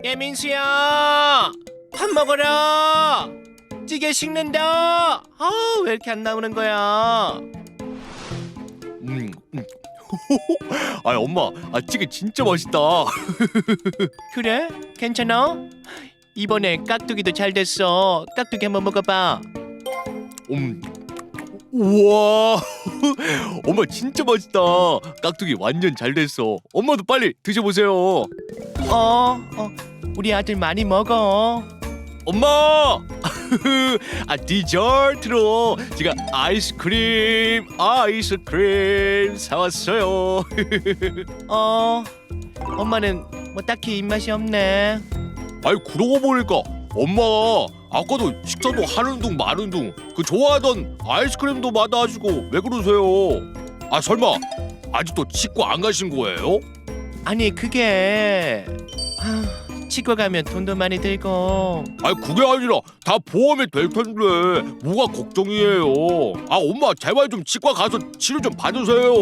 야 민수야, 밥 먹어라. 찌개 식는다. 왜 이렇게 안 나오는 거야? 음. 아 엄마, 찌개 진짜 맛있다. 그래? 괜찮아? 이번에 깍두기도 잘 됐어. 깍두기 한번 먹어봐. 우와. 엄마 진짜 맛있다. 깍두기 완전 잘 됐어. 엄마도 빨리 드셔보세요. 우리 아들 많이 먹어. 엄마. 디저트로 제가 아이스크림 사왔어요. 엄마는 뭐 딱히 입맛이 없네. 아이 그러고 보니까 엄마 아까도 식사도 하는 둥 마는 둥 그 좋아하던 아이스크림도 받아주고 왜 그러세요? 설마 아직도 치과 안 가신 거예요? 아니 그게 치과 가면 돈도 많이 들고. 그게 아니라 다 보험이 될 텐데 뭐가 걱정이에요? 엄마 제발 좀 치과 가서 치료 좀 받으세요.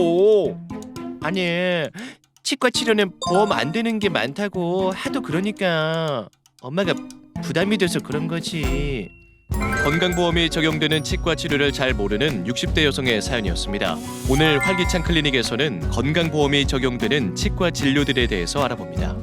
아니 치과 치료는 보험 안 되는 게 많다고 하도 그러니까 엄마가 부담이 돼서 그런 거지. 건강보험이 적용되는 치과 치료를 잘 모르는 60대 여성의 사연이었습니다. 오늘 활기찬 클리닉에서는 건강보험이 적용되는 치과 진료들에 대해서 알아봅니다.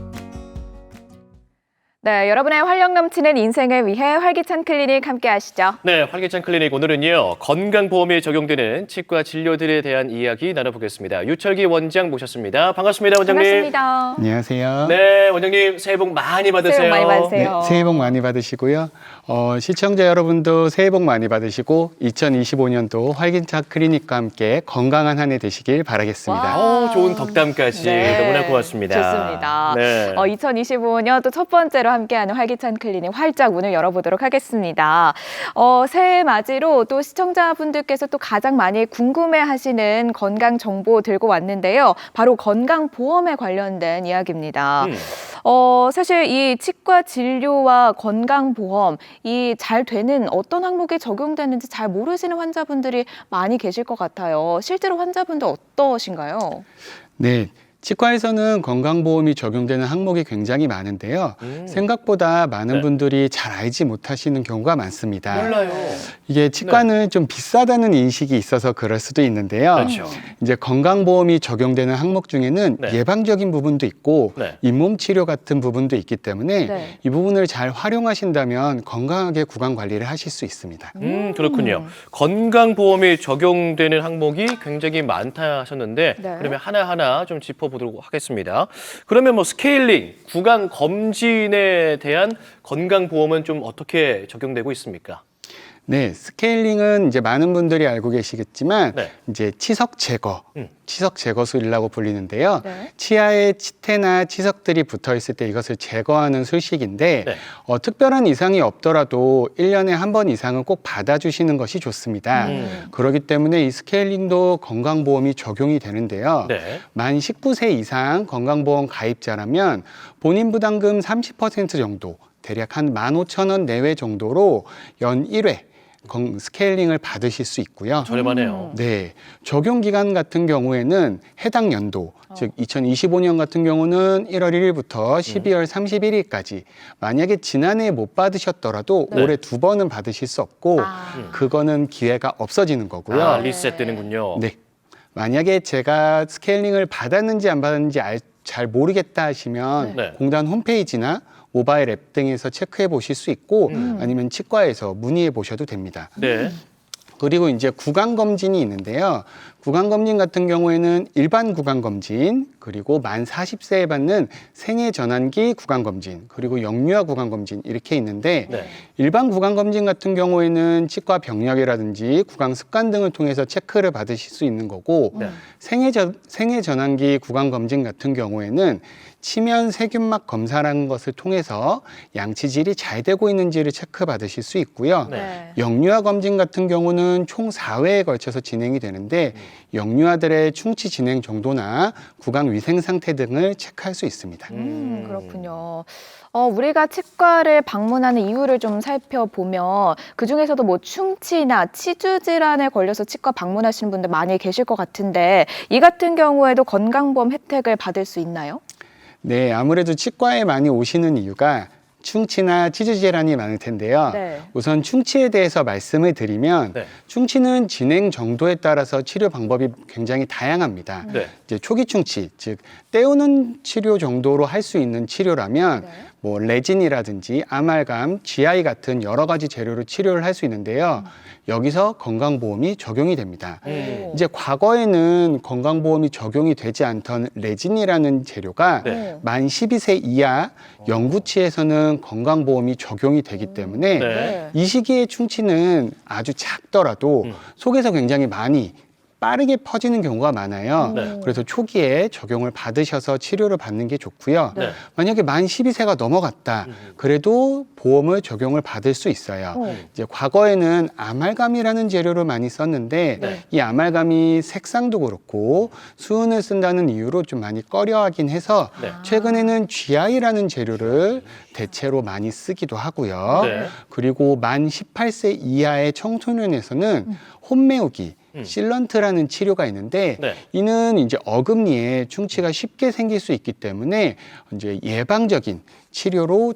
네, 여러분의 활력 넘치는 인생을 위해 활기찬 클리닉 함께 하시죠. 네, 활기찬 클리닉 오늘은요. 건강보험이 적용되는 치과 진료들에 대한 이야기 나눠보겠습니다. 유철기 원장 모셨습니다. 반갑습니다, 원장님. 반갑습니다. 안녕하세요. 네, 원장님 새해 복 많이 받으세요. 새해 복 많이 받으세요. 네, 새해 복 많이 받으시고요. 시청자 여러분도 새해 복 많이 받으시고 2025년도 활기찬 클리닉과 함께 건강한 한 해 되시길 바라겠습니다. 좋은 덕담까지 네, 너무나 고맙습니다. 좋습니다. 네. 2025년 또 첫 번째로 함께하는 활기찬 클리닉 활짝 문을 열어보도록 하겠습니다. 새해 맞이로 또 시청자분들께서 또 가장 많이 궁금해하시는 건강 정보 들고 왔는데요. 바로 건강보험에 관련된 이야기입니다. 사실 이 치과 진료와 건강보험 이 잘 되는 어떤 항목이 적용되는지 잘 모르시는 환자분들이 많이 계실 것 같아요. 실제로 환자분들 어떠신가요? 네. 치과에서는 건강보험이 적용되는 항목이 굉장히 많은데요. 생각보다 많은 분들이 잘 알지 못하시는 경우가 많습니다. 몰라요. 이게 치과는 좀 비싸다는 인식이 있어서 그럴 수도 있는데요. 그렇죠. 이제 건강보험이 적용되는 항목 중에는 네. 예방적인 부분도 있고 네. 잇몸 치료 같은 부분도 있기 때문에 네. 이 부분을 잘 활용하신다면 건강하게 구강 관리를 하실 수 있습니다. 그렇군요. 건강보험이 적용되는 항목이 굉장히 많다 하셨는데 네. 그러면 하나하나 좀 짚어보도록 하겠습니다. 그러면 뭐 스케일링, 구강 검진에 대한 건강보험은 좀 어떻게 적용되고 있습니까? 네, 스케일링은 이제 많은 분들이 알고 계시겠지만 네. 이제 치석 제거, 치석 제거술이라고 불리는데요. 네. 치아에 치태나 치석들이 붙어 있을 때 이것을 제거하는 술식인데 네. 특별한 이상이 없더라도 1년에 한 번 이상은 꼭 받아주시는 것이 좋습니다. 그렇기 때문에 이 스케일링도 건강보험이 적용이 되는데요. 네. 만 19세 이상 건강보험 가입자라면 본인 부담금 30% 정도, 대략 한 15,000원 내외 정도로 연 1회 스케일링을 받으실 수 있고요. 저렴하네요. 네, 적용 기간 같은 경우에는 해당 연도, 즉 2025년 같은 경우는 1월 1일부터 12월 31일까지 만약에 지난해 못 받으셨더라도 네. 올해 2번은 받으실 수 없고 그거는 기회가 없어지는 거고요. 리셋 되는군요. 네, 만약에 제가 스케일링을 받았는지 안 받았는지 잘 모르겠다 하시면 네. 공단 홈페이지나 모바일 앱 등에서 체크해 보실 수 있고 아니면 치과에서 문의해 보셔도 됩니다. 네. 그리고 이제 구강검진이 있는데요. 구강검진 같은 경우에는 일반 구강검진, 그리고 만 40세에 받는 생애전환기 구강검진, 그리고 영유아 구강검진 이렇게 있는데 네. 일반 구강검진 같은 경우에는 치과 병력이라든지 구강 습관 등을 통해서 체크를 받으실 수 있는 거고 네. 생애전환기 구강검진 같은 경우에는 치면 세균막 검사라는 것을 통해서 양치질이 잘 되고 있는지를 체크받으실 수 있고요. 네. 영유아 검진 같은 경우는 총 4회에 걸쳐서 진행이 되는데 영유아들의 충치 진행 정도나 구강 위생 상태 등을 체크할 수 있습니다. 그렇군요. 우리가 치과를 방문하는 이유를 좀 살펴보면 그중에서도 뭐 충치나 치주 질환에 걸려서 치과 방문하시는 분들 많이 계실 것 같은데 이 같은 경우에도 건강보험 혜택을 받을 수 있나요? 네, 아무래도 치과에 많이 오시는 이유가 충치나 치주 질환이 많을 텐데요. 네. 우선 충치에 대해서 말씀을 드리면 네. 충치는 진행 정도에 따라서 치료 방법이 굉장히 다양합니다. 네. 이제 초기 충치, 즉 때우는 치료 정도로 할 수 있는 치료라면 네. 뭐 레진이라든지 아말감, GI 같은 여러 가지 재료로 치료를 할 수 있는데요. 여기서 건강보험이 적용이 됩니다. 오. 이제 과거에는 건강보험이 적용이 되지 않던 레진이라는 재료가 네. 만 12세 이하 영구치에서는 건강보험이 적용이 되기 때문에 네. 이 시기의 충치는 아주 작더라도 속에서 굉장히 많이 빠르게 퍼지는 경우가 많아요. 네. 그래서 초기에 적용을 받으셔서 치료를 받는 게 좋고요. 네. 만약에 만 12세가 넘어갔다. 그래도 보험을 적용을 받을 수 있어요. 이제 과거에는 아말감이라는 재료를 많이 썼는데 네. 이 아말감이 색상도 그렇고 수은을 쓴다는 이유로 좀 많이 꺼려하긴 해서 네. 최근에는 GI라는 재료를 대체로 많이 쓰기도 하고요. 네. 그리고 만 18세 이하의 청소년에서는 홈메오기 실런트라는 치료가 있는데 네. 이는 이제 어금니에 충치가 쉽게 생길 수 있기 때문에 이제 예방적인 치료로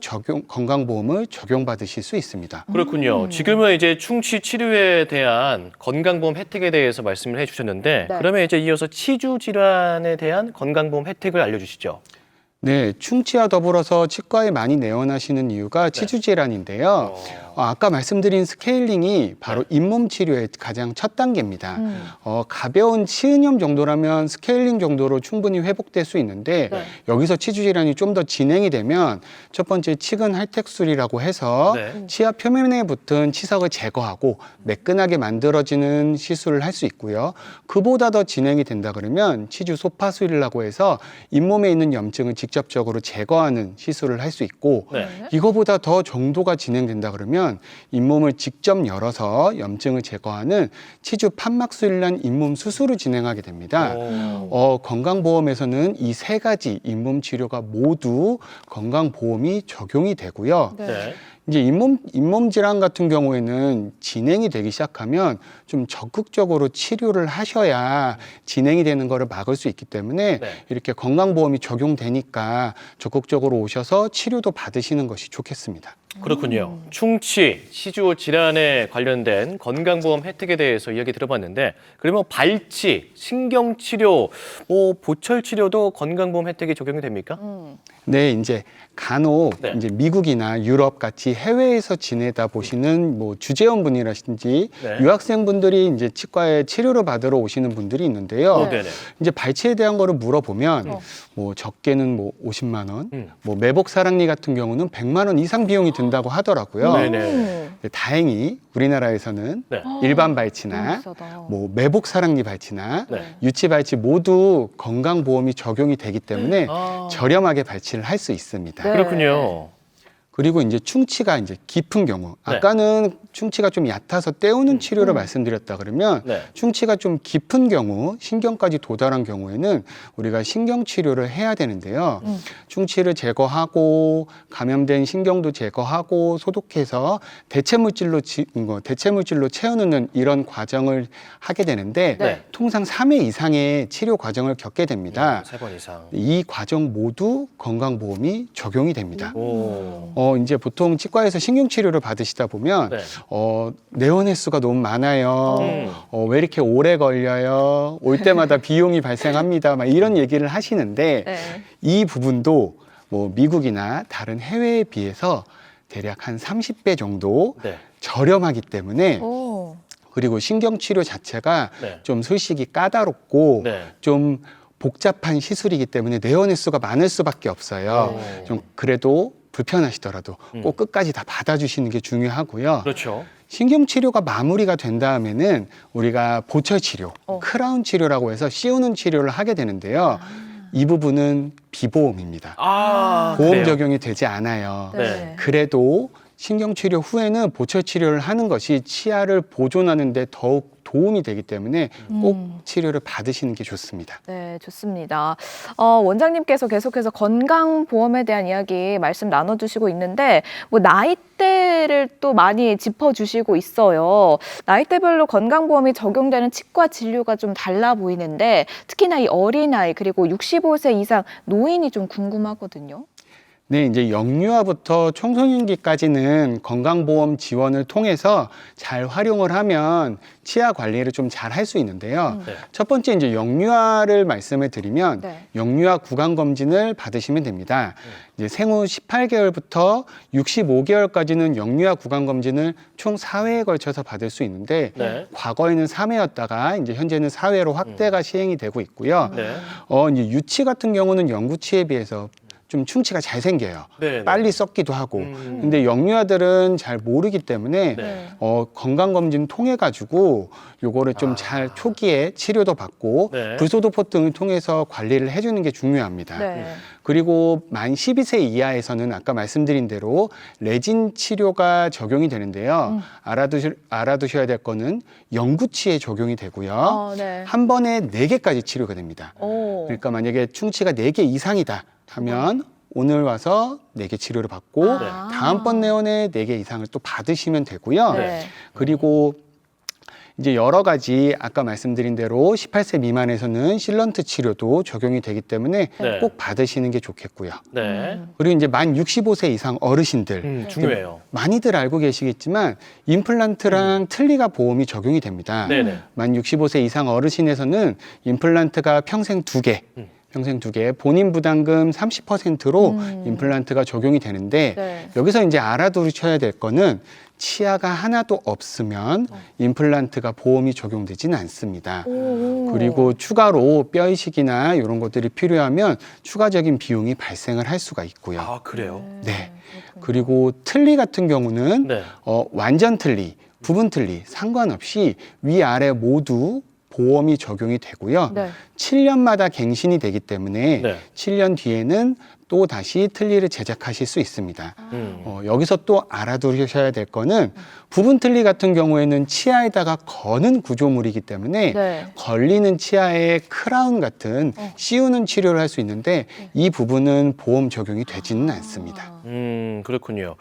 건강보험을 적용받으실 수 있습니다. 그렇군요. 지금은 이제 충치 치료에 대한 건강보험 혜택에 대해서 말씀을 해주셨는데 네. 그러면 이제 이어서 치주 질환에 대한 건강보험 혜택을 알려주시죠. 네, 충치와 더불어서 치과에 많이 내원하시는 이유가 치주 질환인데요. 아까 말씀드린 스케일링이 바로 잇몸 치료의 가장 첫 단계입니다. 가벼운 치은염 정도라면 스케일링 정도로 충분히 회복될 수 있는데 네. 여기서 치주 질환이 좀 더 진행이 되면 첫 번째 치근 할택술이라고 해서 네. 치아 표면에 붙은 치석을 제거하고 매끈하게 만들어지는 시술을 할 수 있고요. 그보다 더 진행이 된다 그러면 치주 소파술이라고 해서 잇몸에 있는 염증을 직접적으로 제거하는 시술을 할 수 있고 네. 이거보다 더 정도가 진행된다 그러면 잇몸을 직접 열어서 염증을 제거하는 치주 판막술이란 잇몸 수술을 진행하게 됩니다. 건강보험에서는 이 세 가지 잇몸 치료가 모두 건강보험이 적용이 되고요. 네. 이제 잇몸 질환 같은 경우에는 진행이 되기 시작하면 좀 적극적으로 치료를 하셔야 진행이 되는 거를 막을 수 있기 때문에 네. 이렇게 건강보험이 적용되니까 적극적으로 오셔서 치료도 받으시는 것이 좋겠습니다. 그렇군요. 충치, 치주 질환에 관련된 건강보험 혜택에 대해서 이야기 들어봤는데 그러면 발치, 신경치료, 보철치료도 건강보험 혜택이 적용이 됩니까? 네, 이제 간혹 네. 이제 미국이나 유럽 같이 해외에서 지내다 보시는 뭐 주재원분이라든지 네. 유학생분들이 이제 치과에 치료를 받으러 오시는 분들이 있는데요. 네네. 이제 발치에 대한 거를 물어보면 뭐 적게는 뭐 50만 원, 뭐 매복 사랑니 같은 경우는 100만 원 이상 비용이 든다고 하더라고요. 네네. 근데 다행히 우리나라에서는 네. 일반 발치나 비싸다. 뭐 매복 사랑니 발치나 네. 유치 발치 모두 건강보험이 적용이 되기 때문에 아. 저렴하게 발치를 할 수 있습니다. 네. 그렇군요. 그리고 이제 충치가 이제 깊은 경우, 네. 아까는 충치가 좀 얕아서 때우는 치료를 말씀드렸다 그러면 네. 충치가 좀 깊은 경우, 신경까지 도달한 경우에는 우리가 신경 치료를 해야 되는데요. 충치를 제거하고 감염된 신경도 제거하고 소독해서 대체물질로 채워넣는 이런 과정을 하게 되는데 네. 통상 3회 이상의 치료 과정을 겪게 됩니다. 3번 이상. 이 과정 모두 건강보험이 적용이 됩니다. 오. 이제 보통 치과에서 신경치료를 받으시다 보면 네. 내원 횟수가 너무 많아요. 왜 이렇게 오래 걸려요? 올 때마다 비용이 발생합니다. 막 이런 얘기를 하시는데 네. 이 부분도 뭐 미국이나 다른 해외에 비해서 대략 한 30배 정도 네. 저렴하기 때문에 오. 그리고 신경치료 자체가 네. 좀 솔직히 까다롭고 네. 좀 복잡한 시술이기 때문에 내원 횟수가 많을 수밖에 없어요. 네. 좀 그래도 불편하시더라도 꼭 끝까지 다 받아주시는 게 중요하고요. 그렇죠. 신경치료가 마무리가 된 다음에는 우리가 보철치료, 크라운 치료라고 해서 씌우는 치료를 하게 되는데요. 이 부분은 비보험입니다. 보험 그래요? 적용이 되지 않아요. 네. 그래도 신경치료 후에는 보철치료를 하는 것이 치아를 보존하는 데 더욱 도움이 되기 때문에 꼭 치료를 받으시는 게 좋습니다. 네, 좋습니다. 원장님께서 계속해서 건강보험에 대한 이야기 말씀 나눠주시고 있는데 뭐 나이대를 또 많이 짚어주시고 있어요. 나이대별로 건강보험이 적용되는 치과 진료가 좀 달라 보이는데 특히나 이 어린아이 그리고 65세 이상 노인이 좀 궁금하거든요. 네, 이제 영유아부터 청소년기까지는 건강보험 지원을 통해서 잘 활용을 하면 치아 관리를 좀 잘 할 수 있는데요. 네. 첫 번째 이제 영유아를 말씀을 드리면 네. 영유아 구강 검진을 받으시면 됩니다. 이제 생후 18개월부터 65개월까지는 영유아 구강 검진을 총 4회에 걸쳐서 받을 수 있는데 네. 과거에는 3회였다가 이제 현재는 4회로 확대가 시행이 되고 있고요. 네. 이제 유치 같은 경우는 영구치에 비해서 좀 충치가 잘 생겨요. 네. 빨리 썩기도 하고. 음. 근데 영유아들은 잘 모르기 때문에 네. 건강검진 통해 가지고 요거를 좀 잘 초기에 치료도 받고 네. 불소도포 등을 통해서 관리를 해주는 게 중요합니다. 네. 그리고 만 12세 이하에서는 아까 말씀드린 대로 레진 치료가 적용이 되는데요. 알아두셔야 될 거는 영구치에 적용이 되고요. 네. 한 번에 4개까지 치료가 됩니다. 오. 그러니까 만약에 충치가 4개 이상이다 하면 오늘 와서 4개 치료를 받고 아. 다음번 내원에 4개 이상을 또 받으시면 되고요. 네. 그리고 이제 여러 가지 아까 말씀드린 대로 18세 미만에서는 실런트 치료도 적용이 되기 때문에 네. 꼭 받으시는 게 좋겠고요. 네. 그리고 이제 만 65세 이상 어르신들 중요해요. 많이들 알고 계시겠지만 임플란트랑 틀니가 보험이 적용이 됩니다. 네네. 만 65세 이상 어르신에서는 임플란트가 평생 2개, 본인 부담금 30%로 임플란트가 적용이 되는데 네. 여기서 이제 알아두셔야 될 거는 치아가 하나도 없으면 임플란트가 보험이 적용되지는 않습니다. 오. 그리고 추가로 뼈 이식이나 이런 것들이 필요하면 추가적인 비용이 발생을 할 수가 있고요. 아, 그래요? 네. 그리고 틀니 같은 경우는 네. 완전 틀니, 부분 틀니 상관없이 위아래 모두 보험이 적용이 되고요. 네. 7년마다 갱신이 되기 때문에 네. 7년 뒤에는 또 다시 틀니를 제작하실 수 있습니다. 음. 여기서 또 알아두셔야 될 거는 부분 틀니 같은 경우에는 치아에다가 거는 구조물이기 때문에 네. 걸리는 치아에 크라운 같은 씌우는 치료를 할 수 있는데 이 부분은 보험 적용이 되지는 않습니다. 그렇군요.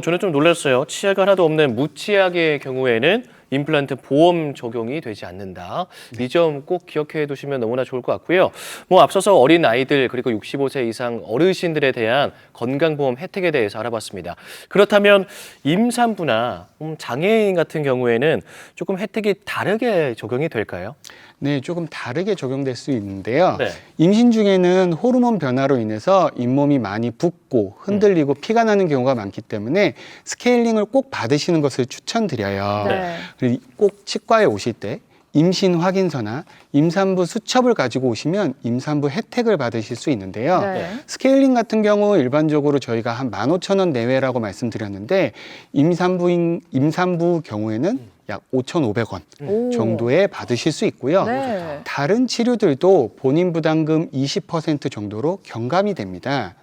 저는 좀 놀랐어요. 치아가 하나도 없는 무치아의 경우에는 임플란트 보험 적용이 되지 않는다. 이 점 꼭 기억해 두시면 너무나 좋을 것 같고요. 뭐 앞서서 어린 아이들 그리고 65세 이상 어르신들에 대한 건강보험 혜택에 대해서 알아봤습니다. 그렇다면 임산부나 장애인 같은 경우에는 조금 혜택이 다르게 적용이 될까요? 네, 조금 다르게 적용될 수 있는데요. 네. 임신 중에는 호르몬 변화로 인해서 잇몸이 많이 붓고 흔들리고 피가 나는 경우가 많기 때문에 스케일링을 꼭 받으시는 것을 추천드려요. 네. 그리고 꼭 치과에 오실 때 임신 확인서나 임산부 수첩을 가지고 오시면 임산부 혜택을 받으실 수 있는데요. 네. 스케일링 같은 경우 일반적으로 저희가 한 15,000원 내외라고 말씀드렸는데 임산부 경우에는 약 5,500원 오. 정도에 받으실 수 있고요. 네. 다른 치료들도 본인 부담금 20% 정도로 경감이 됩니다.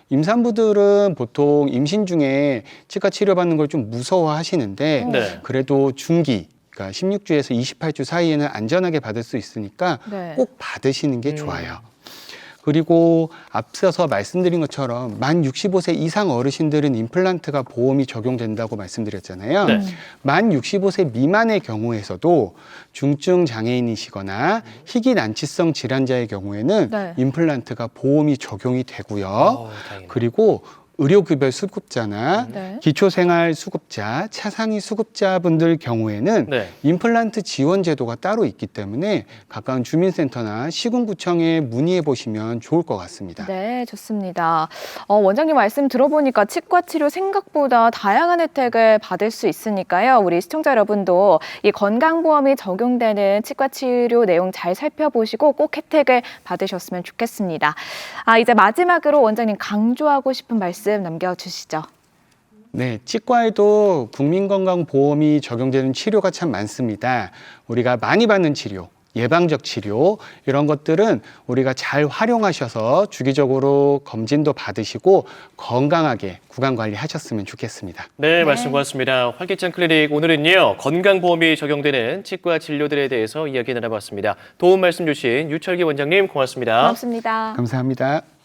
임산부들은 보통 임신 중에 치과 치료받는 걸 좀 무서워하시는데 네. 그래도 중기, 그러니까 16주에서 28주 사이에는 안전하게 받을 수 있으니까 네. 꼭 받으시는 게 좋아요. 그리고 앞서서 말씀드린 것처럼 만 65세 이상 어르신들은 임플란트가 보험이 적용된다고 말씀드렸잖아요. 네. 만 65세 미만의 경우에서도 중증 장애인이시거나 희귀 난치성 질환자의 경우에는 네. 임플란트가 보험이 적용이 되고요. 다행이네요. 그리고 의료급여 수급자나 네. 기초생활 수급자, 차상위 수급자분들 경우에는 네. 임플란트 지원 제도가 따로 있기 때문에 가까운 주민센터나 시군구청에 문의해 보시면 좋을 것 같습니다. 네, 좋습니다. 원장님 말씀 들어보니까 치과 치료 생각보다 다양한 혜택을 받을 수 있으니까요. 우리 시청자 여러분도 이 건강보험이 적용되는 치과 치료 내용 잘 살펴보시고 꼭 혜택을 받으셨으면 좋겠습니다. 이제 마지막으로 원장님 강조하고 싶은 말씀 남겨주시죠. 네, 치과에도 국민건강보험이 적용되는 치료가 참 많습니다. 우리가 많이 받는 치료, 예방적 치료 이런 것들은 우리가 잘 활용하셔서 주기적으로 검진도 받으시고 건강하게 구강 관리하셨으면 좋겠습니다. 네, 말씀 고맙습니다. 활기찬 클리닉 오늘은요 건강보험이 적용되는 치과 진료들에 대해서 이야기 나눠봤습니다. 도움 말씀 주신 유철기 원장님 고맙습니다. 고맙습니다. 감사합니다.